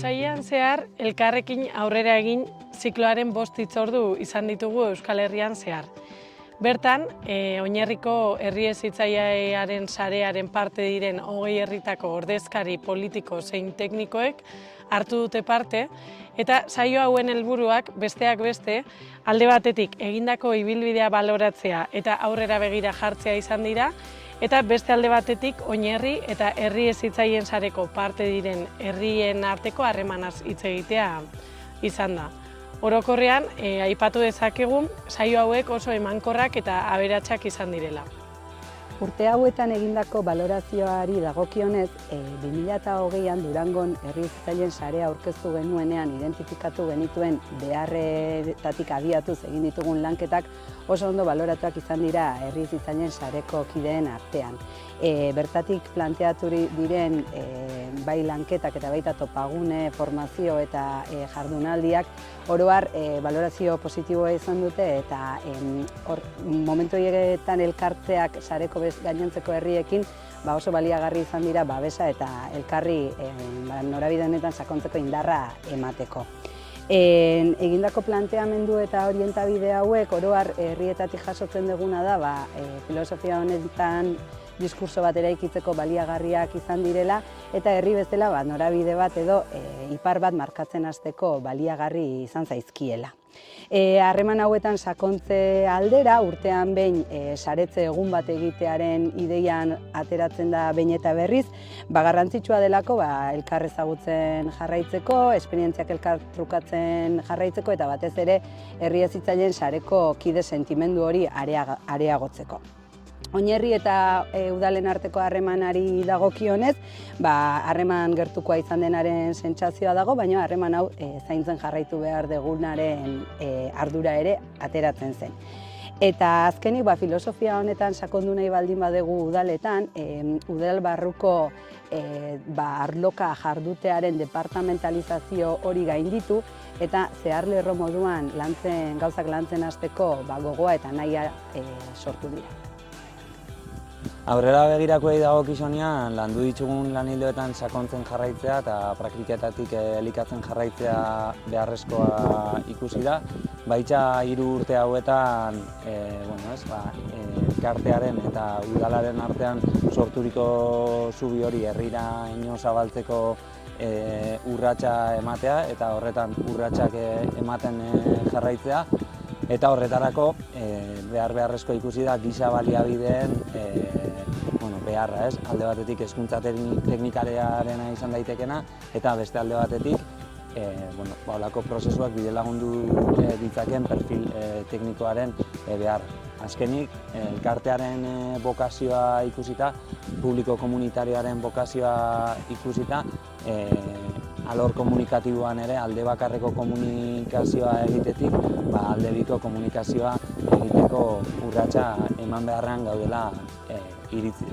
Otsailean zehar, elkarrekin aurrera egin zikloaren 5 hitzordu izan ditugu Euskal Herrian zehar. Bertan, Oinarriko herri hezitzailearen sarearen parte diren 20 herritako ordezkari politiko zein teknikoek hartu dute parte, eta saio hauen helburuak besteak beste, alde batetik egindako ibilbidea baloratzea eta aurrera begira jartzea izan dira, eta beste alde batetik oinarri eta herri hezitzaileen sareko parte diren herrien arteko harremanaz hitz egitea izan da. Orokorrean, aipatu dezakegu, saio hauek oso emankorrak eta aberatsak izan direla. Urte hauetan egindako balorazioari dagokionez, 2020an Durangon herri hezitzaileen sarea aurkeztu genuenean identifikatu genituen beharretatik abiatuz egin ditugun lanketak oso ondo baloratuak izan dira herri hezitzaileen sareko kideen artean. Bertatik planteatu diren bai lanketak eta baita topagune, formazio eta jardunaldiak oro har balorazio positiboa izan dute eta momentu horietan elkartzeak sareko gainontzeko herriekin oso baliagarri izan dira babesa eta elkarri norabide honetan sakontzeko indarra emateko. Egindako planteamendu eta orientabide hauek oro har herrietatik jasotzen duguna da filosofia honetan diskurso bat eraikitzeko baliagarriak izan direla eta herri bezala norabide bat edo ipar bat markatzen hasteko baliagarri izan zaizkiela. Harreman hauetan sakontze aldera, urtean behin saretze egun bat egitearen ideian ateratzen da behin eta berriz, garrantzitsua delako elkar ezagutzen jarraitzeko, esperientziak elkar trukatzen jarraitzeko eta batez ere herri hezitzaileen sareko kide sentimendu hori areagotzeko. Oinarri eta udalen arteko harremanari dagokionez, harreman gertukoa izan denaren sentsazioa dago, baina harreman hau zaintzen jarraitu behar dugunaren ardura ere ateratzen zen. Eta azkenik filosofia honetan sakondu nahi baldin badegu udaletan, udal barruko arloka jardutearen departamentalizazio hori gainditu eta zeharlerro moduan gauzak lantzen hasteko gogoa eta nahia sortu dira. Aurrera begirakoei dagokizunean landu ditugun lanildoetan sakontzen jarraitzea eta praktiketatik elikatzen jarraitzea beharrezkoa ikusi da. Baita 3 urte hauetan elkartearen eta udalaren artean sorturiko zubi hori herrira ino zabaltzeko urratsa ematea eta horretan urratsak ematen jarraitzea. Eta horretarako beharrezko ikusi da giza baliabideen beharra, alde batetik hezkuntza teknikariarena izan daitekena eta beste alde batetik holako prozesuak bide lagundu ditzaken perfil teknikoaren behar. Azkenik, elkartearen bokazioa ikusita, publiko komunitarioaren bokazioa ikusita, alor komunikatiboan ere alde bakarreko komunikazioa egitetik, alde biko komunikazioa egiteko urratsa eman beharrean gaudela iritzi.